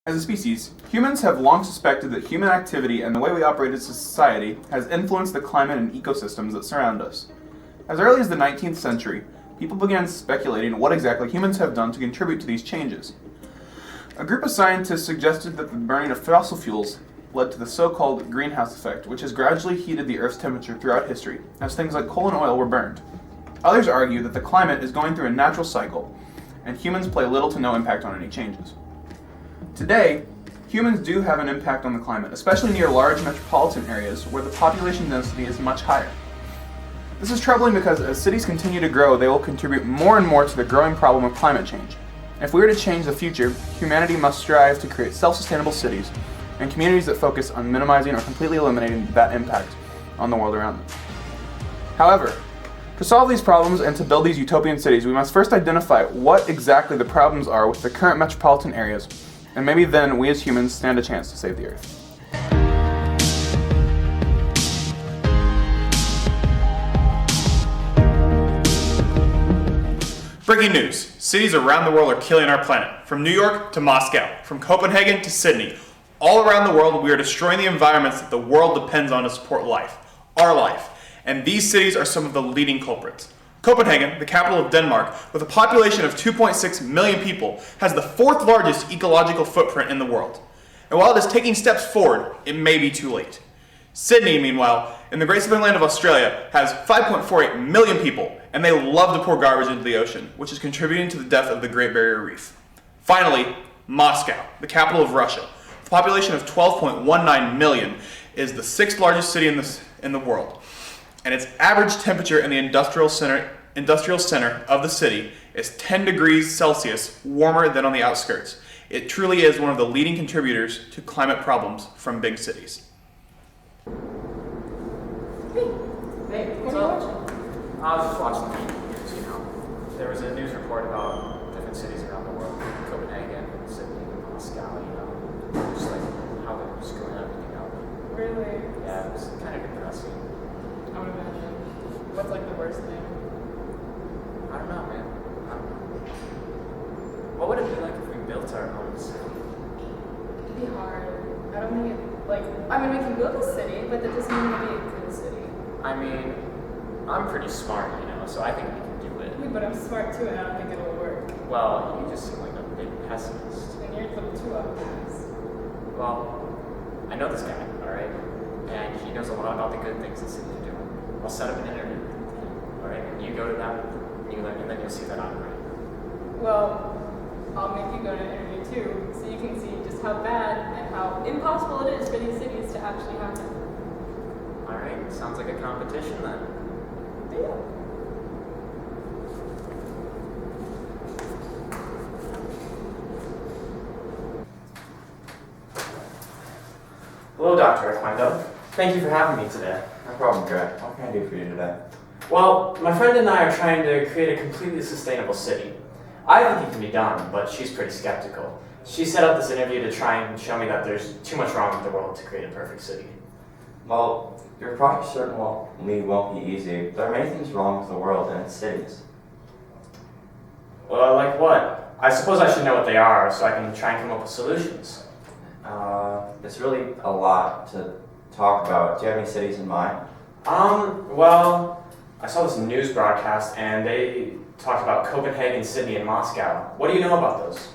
As a species, humans have long suspected that human activity and the way we operate as a society has influenced the climate and ecosystems that surround us. As early as the 19th century, people began speculating what exactly humans have done to contribute to these changes. A group of scientists suggested that the burning of fossil fuels led to the so-called greenhouse effect, which has gradually heated the Earth's temperature throughout history, as things like coal and oil were burned. Others argue that the climate is going through a natural cycle, and humans play little to no impact on any changes. Today, humans do have an impact on the climate, especially near large metropolitan areas where the population density is much higher. This is troubling because as cities continue to grow, they will contribute more and more to the growing problem of climate change. If we are to change the future, humanity must strive to create self-sustainable cities and communities that focus on minimizing or completely eliminating that impact on the world around them. However, to solve these problems and to build these utopian cities, we must first identify what exactly the problems are with the current metropolitan areas, and maybe then we as humans stand a chance to save the Earth. Breaking news. Cities around the world are killing our planet. From New York to Moscow, from Copenhagen to Sydney. All around the world, we are destroying the environments that the world depends on to support life. Our life. And these cities are some of the leading culprits. Copenhagen, the capital of Denmark, with a population of 2.6 million people, has the fourth largest ecological footprint in the world. And while it is taking steps forward, it may be too late. Sydney, meanwhile, in the Great Southern Land of Australia, has 5.48 million people, and they love to pour garbage into the ocean, which is contributing to the death of the Great Barrier Reef. Finally, Moscow, the capital of Russia, with a population of 12.19 million, is the sixth largest city in the world. And its average temperature in the industrial center of the city is 10 degrees Celsius warmer than on the outskirts. It truly is one of the leading contributors to climate problems from big cities. Hey, what's up? I was just watching the news, There was a news report about different cities around the world, Copenhagen, Sydney, Moscow, just like how they're screwing everything up. Really? Yeah, it was kind of depressing. I would imagine. What's like the worst thing? I don't know, man. What would it be like if we built our own city? It'd be hard. I don't think we can build a city, but that doesn't mean it'll be a good city. I mean, I'm pretty smart, so I think we can do it. Yeah, but I'm smart too, and I don't think it'll work. Well, you just seem like a big pessimist. And you're a little too optimistic. Well, I know this guy, alright? And he knows a lot about the good things the cities are doing. I'll set up an interview with him, alright? And you go to that, and then you'll see that I'm right. Well, I'll make you go to an interview too, so you can see just how bad and how impossible it is for these cities to actually happen. Alright, sounds like a competition then. Yeah. Hello, Dr. Ekwendo. Thank you for having me today. No problem, Greg. What can I do for you today? Well, my friend and I are trying to create a completely sustainable city. I think it can be done, but she's pretty skeptical. She set up this interview to try and show me that there's too much wrong with the world to create a perfect city. Well, your project certainly won't be easy. There are many things wrong with the world and its cities. Well, like what? I suppose I should know what they are so I can try and come up with solutions. It's really a lot to talk about. Do you have any cities in mind? Well, I saw this news broadcast and they talked about Copenhagen, Sydney, and Moscow. What do you know about those?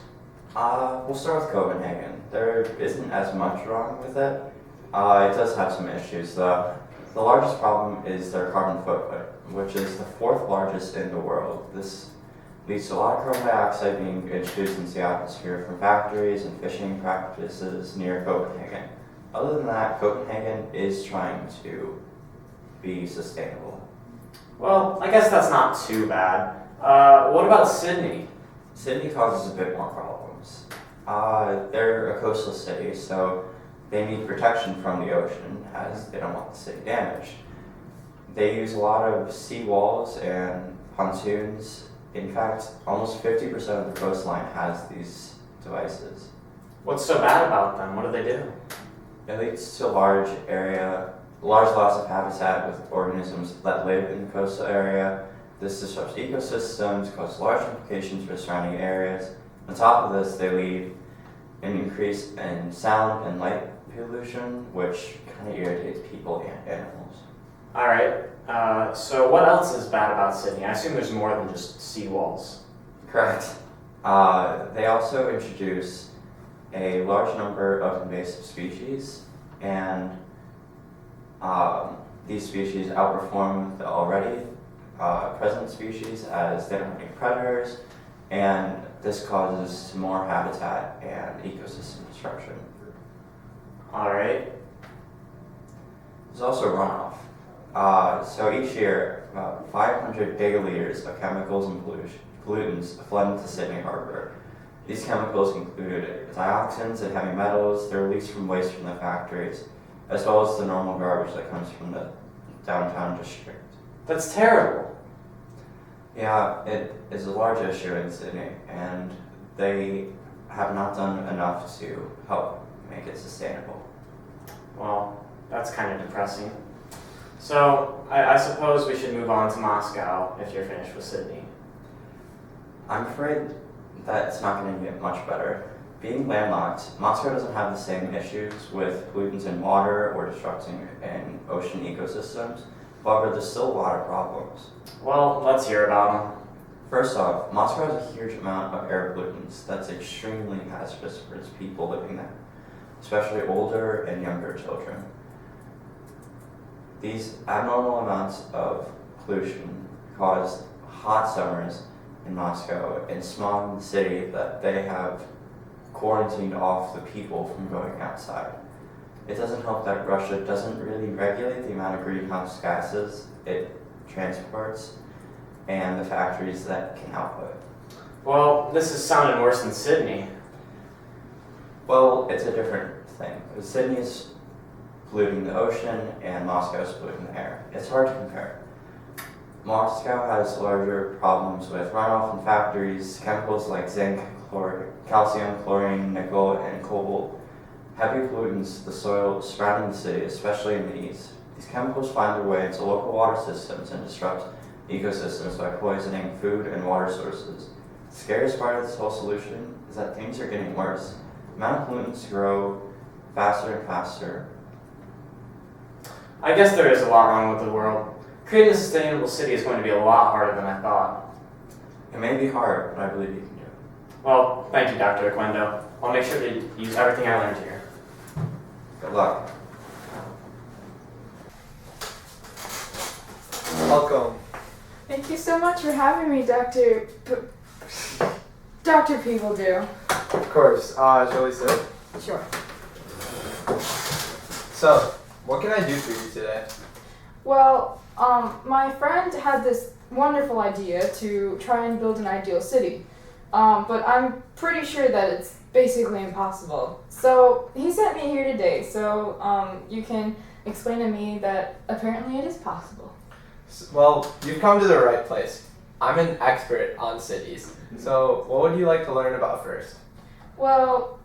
We'll start with Copenhagen. There isn't as much wrong with it. It does have some issues though. The largest problem is their carbon footprint, which is the fourth largest in the world. This leads to a lot of carbon dioxide being introduced into the atmosphere from factories and fishing practices near Copenhagen. Other than that, Copenhagen is trying to be sustainable. Well, I guess that's not too bad. What about Sydney? Sydney causes a bit more problems. They're a coastal city, so they need protection from the ocean as they don't want the city damaged. They use a lot of seawalls and pontoons. In fact, almost 50% of the coastline has these devices. What's so bad about them? What do they do? It leads to a large loss of habitat with organisms that live in the coastal area. This disrupts ecosystems, causes large implications for surrounding areas. On top of this, they lead an increase in sound and light pollution, which kind of irritates people and animals. All right. So what else is bad about Sydney? I assume there's more than just seawalls. Correct. They also introduce a large number of invasive species, and these species outperform the already present species as they don't have any predators, and this causes more habitat and ecosystem destruction. All right. There's also runoff. So each year, about 500 gigaliters of chemicals and pollutants flood into Sydney Harbor. These chemicals include dioxins and heavy metals. They're released from waste from the factories, as well as the normal garbage that comes from the downtown district. That's terrible. Yeah, it is a large issue in Sydney, and they have not done enough to help make it sustainable. Well, that's kind of depressing. So I suppose we should move on to Moscow if you're finished with Sydney. I'm afraid that it's not going to get much better. Being landlocked, Moscow doesn't have the same issues with pollutants in water or destructing in ocean ecosystems. However, there's still a lot of problems. Well, let's hear about them. First off, Moscow has a huge amount of air pollutants that's extremely hazardous for its people living there, especially older and younger children. These abnormal amounts of pollution cause hot summers in Moscow and smog in the city that they have quarantined off the people from going outside. It doesn't help that Russia doesn't really regulate the amount of greenhouse gases it transports and the factories that can output. Well, this is sounding worse than Sydney. Well, it's a different thing. Sydney is polluting the ocean and Moscow is polluting the air. It's hard to compare. Moscow has larger problems with runoff from factories, chemicals like zinc, calcium, chlorine, nickel, and cobalt. Heavy pollutants the soil surrounding the city, especially in the east. These chemicals find their way into local water systems and disrupt ecosystems by poisoning food and water sources. The scariest part of this whole solution is that things are getting worse. The amount of pollutants grow faster and faster. I guess there is a lot wrong with the world. Creating a sustainable city is going to be a lot harder than I thought. It may be hard, but I believe you can do it. Well, thank you, Dr. Aquendo. I'll make sure to use everything I learned here. Good luck. Welcome. Thank you so much for having me, Dr. Peebledew. Of course. Shall we sit? Sure. So, what can I do for you today? Well, my friend had this wonderful idea to try and build an ideal city. But I'm pretty sure that it's basically impossible. So he sent me here today, so you can explain to me that apparently it is possible. Well, you've come to the right place. I'm an expert on cities. So, what would you like to learn about first? Well,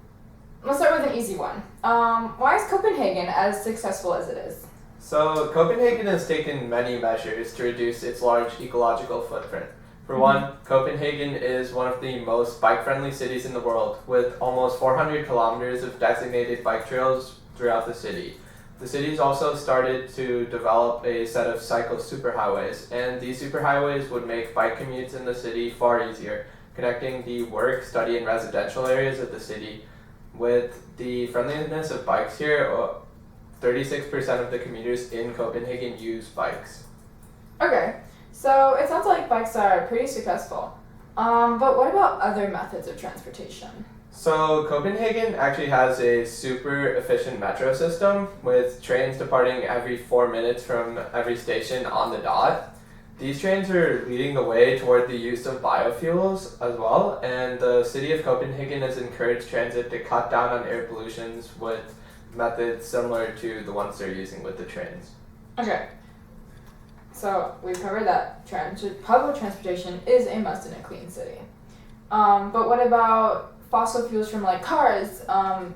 let's start with an easy one. Why is Copenhagen as successful as it is? So, Copenhagen has taken many measures to reduce its large ecological footprint. For one, Copenhagen is one of the most bike-friendly cities in the world, with almost 400 kilometers of designated bike trails throughout the city. The city's also started to develop a set of cycle superhighways, and these superhighways would make bike commutes in the city far easier, connecting the work, study, and residential areas of the city. With the friendliness of bikes here, 36% of the commuters in Copenhagen use bikes. Okay, so it sounds like bikes are pretty successful. But what about other methods of transportation? So Copenhagen actually has a super efficient metro system with trains departing every 4 minutes from every station on the dot. These trains are leading the way toward the use of biofuels as well, and the city of Copenhagen has encouraged transit to cut down on air pollutions with methods similar to the ones they're using with the trains. Okay, so we've covered that public transportation is a must in a clean city. But what about fossil fuels from like cars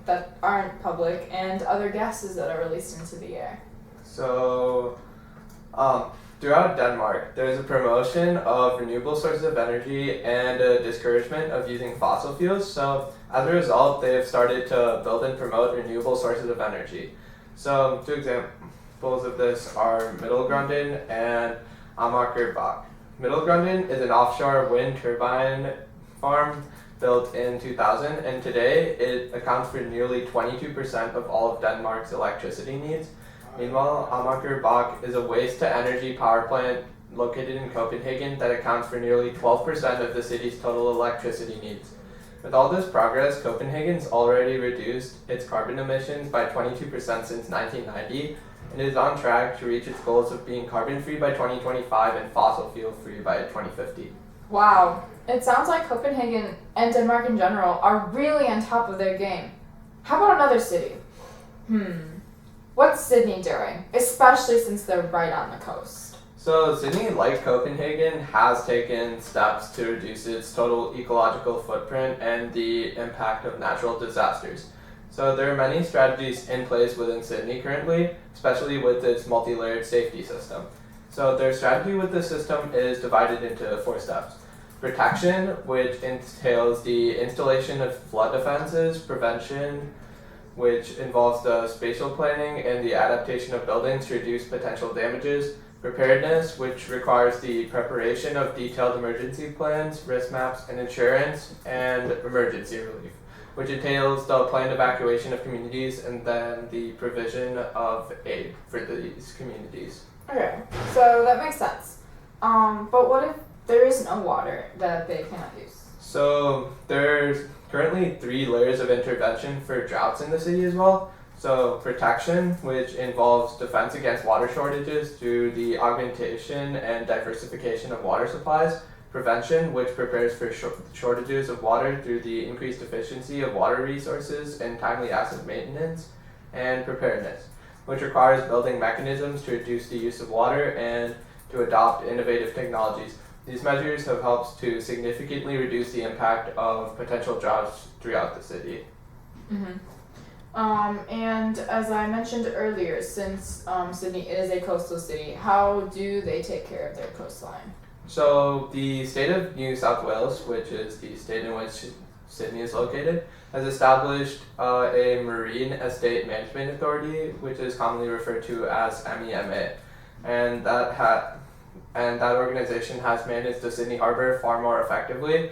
that aren't public and other gases that are released into the air? So Throughout Denmark, there is a promotion of renewable sources of energy and a discouragement of using fossil fuels. So, as a result, they have started to build and promote renewable sources of energy. So, two examples of this are Middelgrunden and Amager Bach. Middelgrunden is an offshore wind turbine farm built in 2000, and today it accounts for nearly 22% of all of Denmark's electricity needs. Meanwhile, Amager Bach is a waste-to-energy power plant located in Copenhagen that accounts for nearly 12% of the city's total electricity needs. With all this progress, Copenhagen's already reduced its carbon emissions by 22% since 1990, and is on track to reach its goals of being carbon-free by 2025 and fossil fuel-free by 2050. Wow, it sounds like Copenhagen and Denmark in general are really on top of their game. How about another city? What's Sydney doing, especially since they're right on the coast? So Sydney, like Copenhagen, has taken steps to reduce its total ecological footprint and the impact of natural disasters. So there are many strategies in place within Sydney currently, especially with its multi-layered safety system. So their strategy with this system is divided into 4 steps. Protection, which entails the installation of flood defenses; prevention, which involves the spatial planning and the adaptation of buildings to reduce potential damages; preparedness, which requires the preparation of detailed emergency plans, risk maps, and insurance; and emergency relief, which entails the planned evacuation of communities and then the provision of aid for these communities. Okay, so that makes sense. But what if there is no water that they cannot use? So there's currently 3 layers of intervention for droughts in the city as well. So protection, which involves defense against water shortages through the augmentation and diversification of water supplies; prevention, which prepares for shortages of water through the increased efficiency of water resources and timely asset maintenance; and preparedness, which requires building mechanisms to reduce the use of water and to adopt innovative technologies. These measures have helped to significantly reduce the impact of potential droughts throughout the city. And as I mentioned earlier, since Sydney is a coastal city, how do they take care of their coastline? So the state of New South Wales, which is the state in which Sydney is located, has established a Marine Estate Management Authority, which is commonly referred to as MEMA, and that organization has managed the Sydney Harbour far more effectively,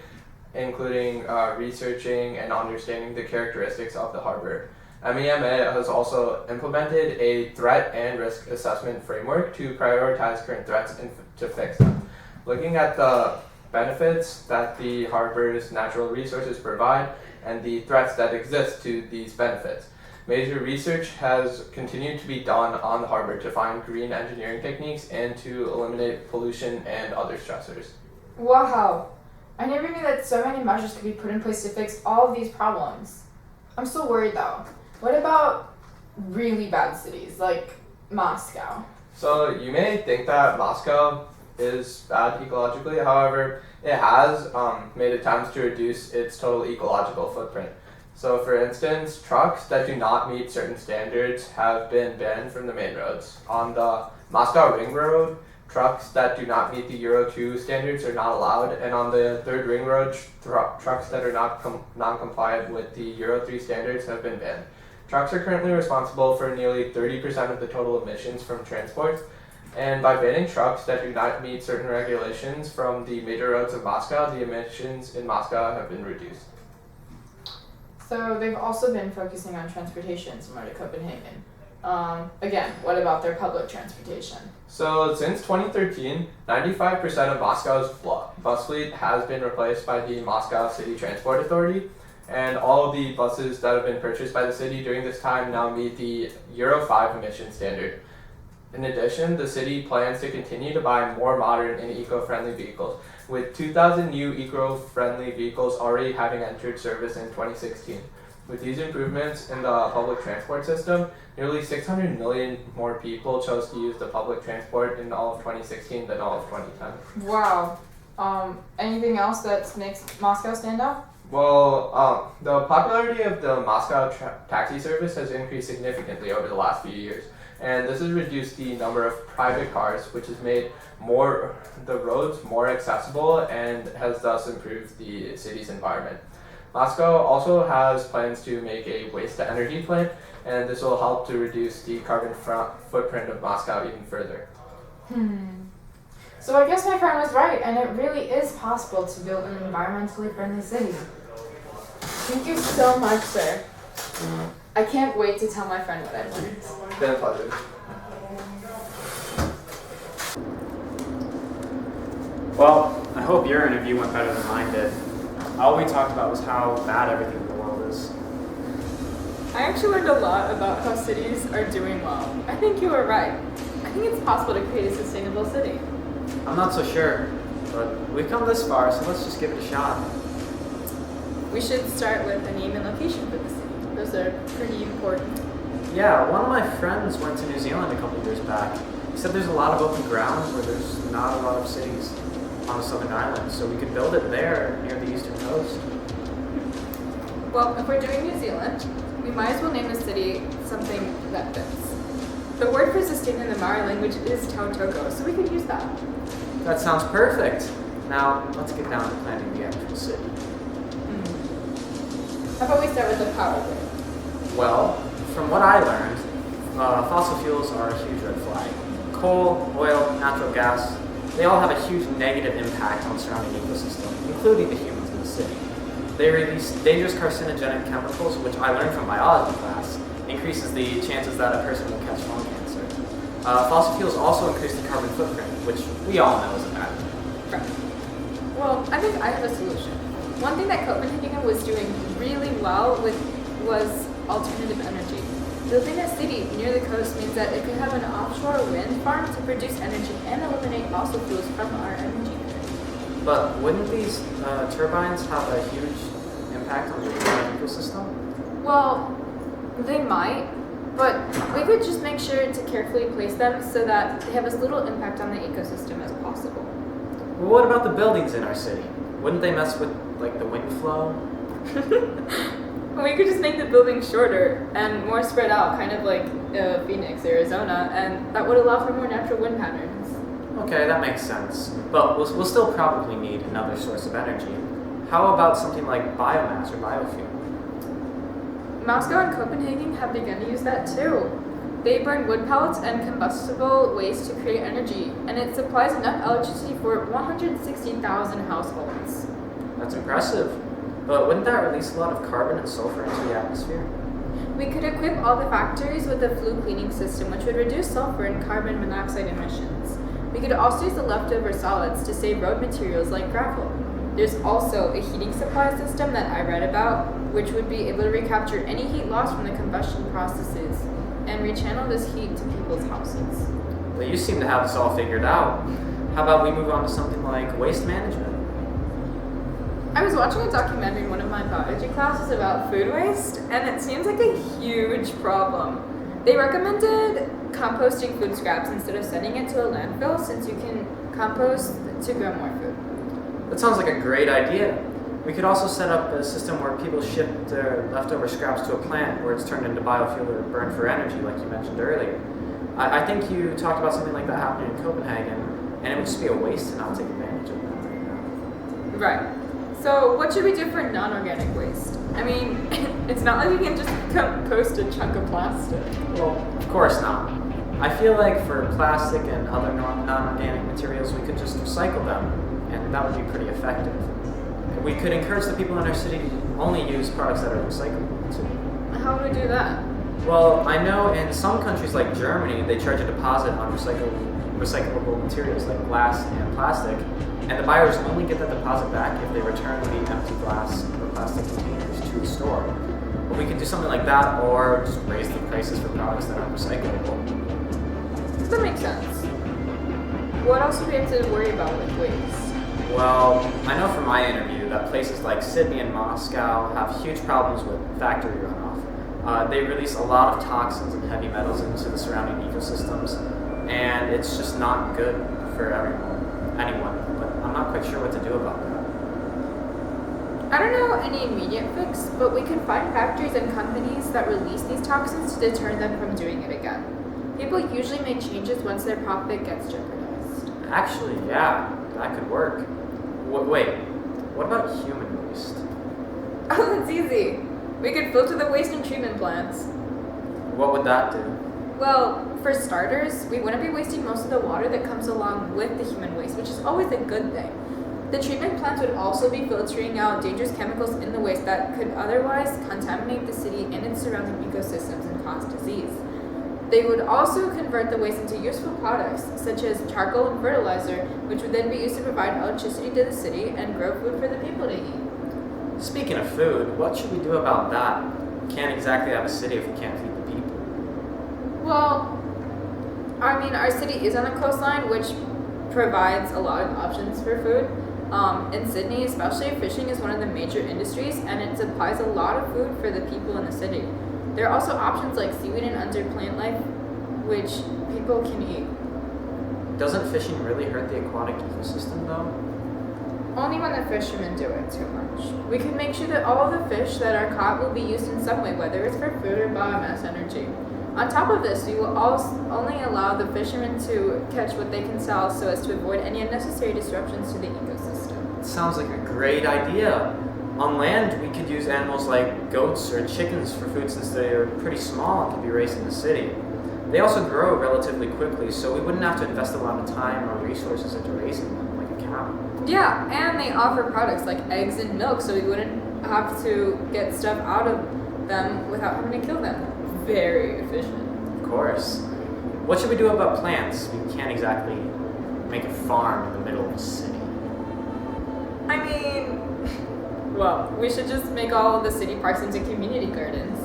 including researching and understanding the characteristics of the harbour. MEMA has also implemented a threat and risk assessment framework to prioritize current threats and to fix them. Looking at the benefits that the harbour's natural resources provide and the threats that exist to these benefits, major research has continued to be done on the harbour to find green engineering techniques and to eliminate pollution and other stressors. Wow, I never knew that so many measures could be put in place to fix all of these problems. I'm still worried though. What about really bad cities like Moscow? So you may think that Moscow is bad ecologically, however, it has made attempts to reduce its total ecological footprint. So for instance, trucks that do not meet certain standards have been banned from the main roads. On the Moscow Ring Road, trucks that do not meet the Euro 2 standards are not allowed, and on the 3rd Ring Road, trucks that are not non-compliant with the Euro 3 standards have been banned. Trucks are currently responsible for nearly 30% of the total emissions from transport, and by banning trucks that do not meet certain regulations from the major roads of Moscow, the emissions in Moscow have been reduced. So they've also been focusing on transportation, similar to Copenhagen. Again, what about their public transportation? So since 2013, 95% of Moscow's bus fleet has been replaced by the Moscow City Transport Authority, and all of the buses that have been purchased by the city during this time now meet the Euro 5 emission standard. In addition, the city plans to continue to buy more modern and eco-friendly vehicles, with 2,000 new eco-friendly vehicles already having entered service in 2016. With these improvements in the public transport system, nearly 600 million more people chose to use the public transport in all of 2016 than all of 2010. Wow. Anything else that makes Moscow stand out? Well, the popularity of the Moscow taxi service has increased significantly over the last few years, and this has reduced the number of private cars, which has made the roads more accessible and has thus improved the city's environment. Moscow also has plans to make a waste-to-energy plant, and this will help to reduce the carbon footprint of Moscow even further. So I guess my friend was right, and it really is possible to build an environmentally friendly city. Thank you so much, sir. I can't wait to tell my friend what I learned. It's been a pleasure. Well, I hope your interview went better than mine did. All we talked about was how bad everything in the world is. I actually learned a lot about how cities are doing well. I think you were right. I think it's possible to create a sustainable city. I'm not so sure, but we've come this far, so let's just give it a shot. We should start with a name and location for the city. Those are pretty important. Yeah, one of my friends went to New Zealand a couple years back. He said there's a lot of open ground where there's not a lot of cities on the southern island, so we could build it there near the eastern coast. Well, if we're doing New Zealand, we might as well name the city something that fits. The word for sustain in the Maori language is tautoko, so we could use that. That sounds perfect. Now, let's get down to planning the actual city. How about we start with the power grid? Well, from what I learned, fossil fuels are a huge red flag. Coal, oil, natural gas, they all have a huge negative impact on the surrounding ecosystem, including the humans in the city. They release dangerous carcinogenic chemicals, which I learned from biology class, increases the chances that a person will catch lung cancer. Fossil fuels also increase the carbon footprint, which we all know is a bad thing. Right. Well, I think I have a solution. One thing that Copenhagen was doing really well with was alternative energy. Building a city near the coast means that it could have an offshore wind farm to produce energy and eliminate fossil fuels from our energy grid. But wouldn't these turbines have a huge impact on the ecosystem? Well, they might, but we could just make sure to carefully place them so that they have as little impact on the ecosystem as possible. Well, what about the buildings in our city? Wouldn't they mess with, like, the wind flow? We could just make the buildings shorter and more spread out, kind of like Phoenix, Arizona, and that would allow for more natural wind patterns. Okay, that makes sense. But we'll still probably need another source of energy. How about something like biomass or biofuel? Moscow and Copenhagen have begun to use that too. They burn wood pellets and combustible waste to create energy, and it supplies enough electricity for 160,000 households. That's impressive. But wouldn't that release a lot of carbon and sulfur into the atmosphere? We could equip all the factories with a flue cleaning system, which would reduce sulfur and carbon monoxide emissions. We could also use the leftover solids to save road materials like gravel. There's also a heating supply system that I read about, which would be able to recapture any heat lost from the combustion processes and rechannel this heat to people's houses. Well, you seem to have this all figured out. How about we move on to something like waste management? I was watching a documentary in one of my biology classes about food waste, and it seems like a huge problem. They recommended composting food scraps instead of sending it to a landfill, since you can compost to grow more food. That sounds like a great idea. We could also set up a system where people ship their leftover scraps to a plant where it's turned into biofuel or burned for energy, like you mentioned earlier. I think you talked about something like that happening in Copenhagen, and it would just be a waste to not take advantage of that right now. Right. So what should we do for non-organic waste? I mean, it's not like you can just compost a chunk of plastic. Well, of course not. I feel like for plastic and other non-organic materials, we could just recycle them, and that would be pretty effective. We could encourage the people in our city to only use products that are recyclable too. How would we do that? Well, I know in some countries like Germany, they charge a deposit on recyclable materials like glass and plastic, and the buyers only get that deposit back if they return the empty glass or plastic containers to the store. But we could do something like that, or just raise the prices for products that aren't recyclable. That makes sense. What else do we have to worry about with waste? Well, I know from my interview that places like Sydney and Moscow have huge problems with factory runoff. They release a lot of toxins and heavy metals into the surrounding ecosystems, and it's just not good for anyone. But I'm not quite sure what to do about that. I don't know any immediate fix, but we could find factories and companies that release these toxins to deter them from doing it again. People usually make changes once their profit gets jeopardized. Actually, yeah, that could work. Wait, what about human waste? Oh, that's easy. We could filter the waste in treatment plants. What would that do? Well, for starters, we wouldn't be wasting most of the water that comes along with the human waste, which is always a good thing. The treatment plants would also be filtering out dangerous chemicals in the waste that could otherwise contaminate the city and its surrounding ecosystems and cause disease. They would also convert the waste into useful products, such as charcoal and fertilizer, which would then be used to provide electricity to the city and grow food for the people to eat. Speaking of food, what should we do about that? Can't exactly have a city if we can't feed the people. Well, I mean, our city is on a coastline, which provides a lot of options for food. In Sydney, especially, fishing is one of the major industries, and it supplies a lot of food for the people in the city. There are also options like seaweed and other plant life, which people can eat. Doesn't fishing really hurt the aquatic ecosystem though? Only when the fishermen do it too much. We can make sure that all of the fish that are caught will be used in some way, whether it's for food or biomass energy. On top of this, we will only allow the fishermen to catch what they can sell so as to avoid any unnecessary disruptions to the ecosystem. It sounds like a great idea. On land, we could use animals like goats or chickens for food since they are pretty small and can be raised in the city. They also grow relatively quickly, so we wouldn't have to invest a lot of time or resources into raising them like a cow. Yeah, and they offer products like eggs and milk, so we wouldn't have to get stuff out of them without having to kill them. Very efficient. Of course. What should we do about plants? We can't exactly make a farm in the middle of a city. I mean, well, we should just make all of the city parks into community gardens.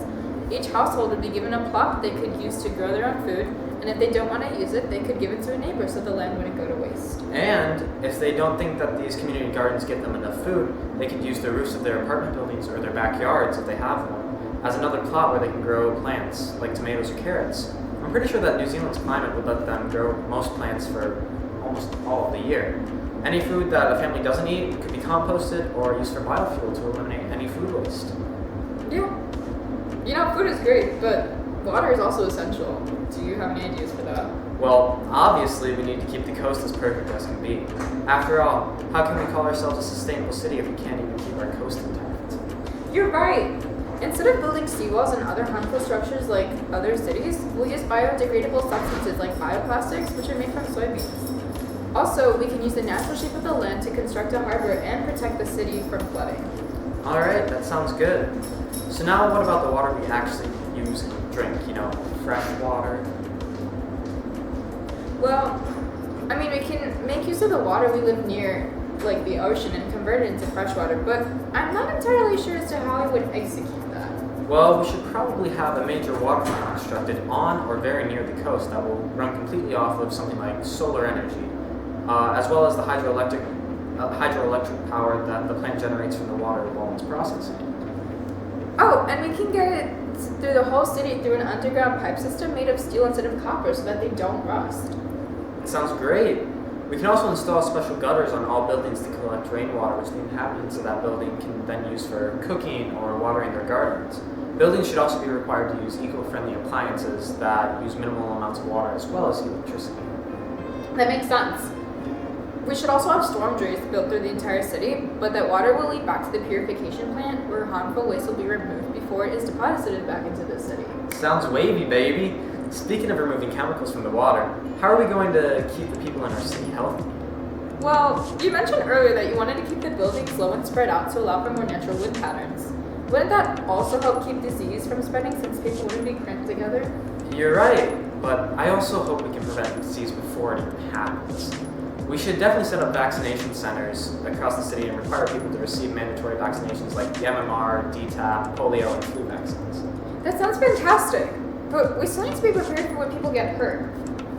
Each household would be given a plot they could use to grow their own food, and if they don't want to use it, they could give it to a neighbor so the land wouldn't go to waste. And if they don't think that these community gardens get them enough food, they could use the roofs of their apartment buildings or their backyards if they have them as another plot where they can grow plants like tomatoes or carrots. I'm pretty sure that New Zealand's climate would let them grow most plants for almost all of the year. Any food that a family doesn't eat could be composted or used for biofuel to eliminate any food waste. Yeah. You know, food is great, but water is also essential. Do you have any ideas for that? Well, obviously we need to keep the coast as perfect as can be. After all, how can we call ourselves a sustainable city if we can't even keep our coast intact? You're right. Instead of building seawalls and other harmful structures like other cities, we'll use biodegradable substances like bioplastics, which are made from soybeans. Also, we can use the natural shape of the land to construct a harbor and protect the city from flooding. Alright, that sounds good. So now what about the water we actually use and drink? You know, fresh water? Well, I mean, we can make use of the water we live near, like the ocean, and convert it into fresh water, but I'm not entirely sure as to how I would execute that. Well, we should probably have a major water plant constructed on or very near the coast that will run completely off of something like solar energy, as well as the hydroelectric power that the plant generates from the water while it's processing. Oh, and we can get it through the whole city through an underground pipe system made of steel instead of copper so that they don't rust. It sounds great. We can also install special gutters on all buildings to collect rainwater, which the inhabitants of that building can then use for cooking or watering their gardens. Buildings should also be required to use eco-friendly appliances that use minimal amounts of water as well as electricity. That makes sense. We should also have storm drains built through the entire city, but that water will lead back to the purification plant where harmful waste will be removed before it is deposited back into the city. Sounds wavy, baby. Speaking of removing chemicals from the water, how are we going to keep the people in our city healthy? Well, you mentioned earlier that you wanted to keep the buildings low and spread out to allow for more natural wind patterns. Wouldn't that also help keep disease from spreading since people wouldn't be cramped together? You're right, but I also hope we can prevent disease before it even happens. We should definitely set up vaccination centers across the city and require people to receive mandatory vaccinations like the MMR, DTaP, polio, and flu vaccines. That sounds fantastic, but we still need to be prepared for when people get hurt.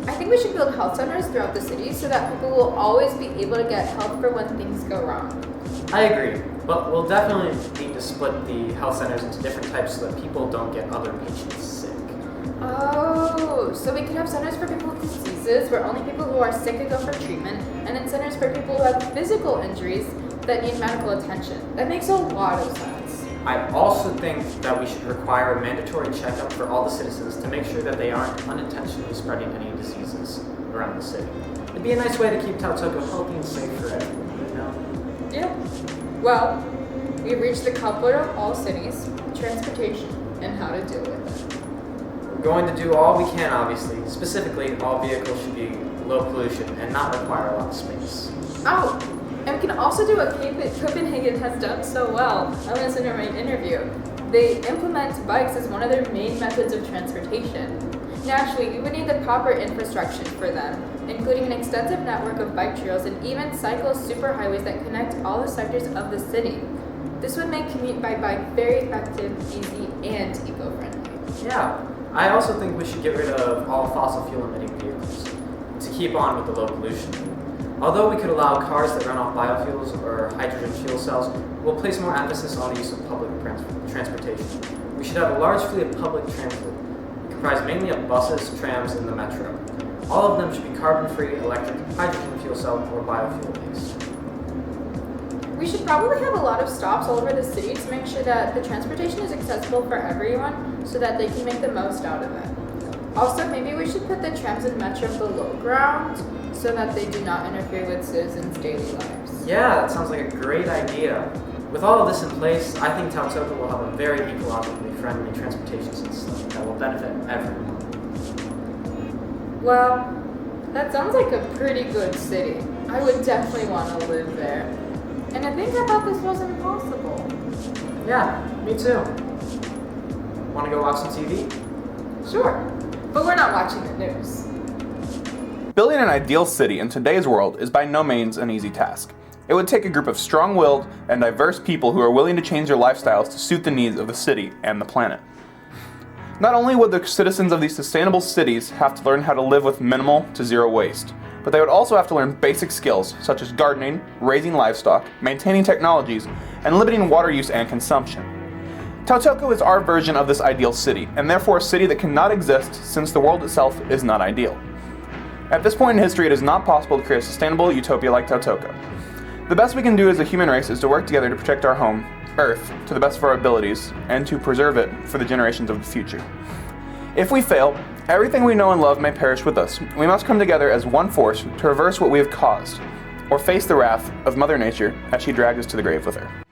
I think we should build health centers throughout the city so that people will always be able to get help for when things go wrong. I agree, but we'll definitely need to split the health centers into different types so that people don't get other patients sick. Oh, so we could have centers for people with diseases where only people who are sick could go for treatment, and then centers for people who have physical injuries that need medical attention. That makes a lot of sense. I also think that we should require a mandatory checkup for all the citizens to make sure that they aren't unintentionally spreading any diseases around the city. It'd be a nice way to keep Tautoko healthy and safe for everyone, you know? Yeah. Well, we've reached the culprit of all cities, transportation, and how to deal with it. We're going to do all we can, obviously. Specifically, all vehicles should be low pollution and not require a lot of space. Oh, and we can also do what Copenhagen has done so well. I listened to my interview. They implement bikes as one of their main methods of transportation. Naturally, we would need the proper infrastructure for them, including an extensive network of bike trails and even cycle superhighways that connect all the sectors of the city. This would make commute by bike very effective, easy, and eco-friendly. Yeah, I also think we should get rid of all fossil fuel emitting vehicles to keep on with the low pollution. Although we could allow cars that run off biofuels or hydrogen fuel cells, we'll place more emphasis on the use of public transportation. We should have a large fleet of public transit, comprised mainly of buses, trams, and the metro. All of them should be carbon-free, electric, hydrogen fuel cell, or biofuel-based. We should probably have a lot of stops all over the city to make sure that the transportation is accessible for everyone so that they can make the most out of it. Also, maybe we should put the trams and metro below ground so that they do not interfere with citizens' daily lives. Yeah, that sounds like a great idea. With all of this in place, I think Tautoko will have a very ecologically friendly transportation system that will benefit everyone. Well, that sounds like a pretty good city. I would definitely want to live there. And I think I thought this was impossible. Yeah, me too. Want to go watch some TV? Sure, but we're not watching the news. Building an ideal city in today's world is by no means an easy task. It would take a group of strong-willed and diverse people who are willing to change their lifestyles to suit the needs of the city and the planet. Not only would the citizens of these sustainable cities have to learn how to live with minimal to zero waste, but they would also have to learn basic skills such as gardening, raising livestock, maintaining technologies, and limiting water use and consumption. Tautoko is our version of this ideal city, and therefore a city that cannot exist since the world itself is not ideal. At this point in history, it is not possible to create a sustainable utopia like Tautoko. The best we can do as a human race is to work together to protect our home, Earth, to the best of our abilities, and to preserve it for the generations of the future. If we fail, everything we know and love may perish with us. We must come together as one force to reverse what we have caused, or face the wrath of Mother Nature as she drags us to the grave with her.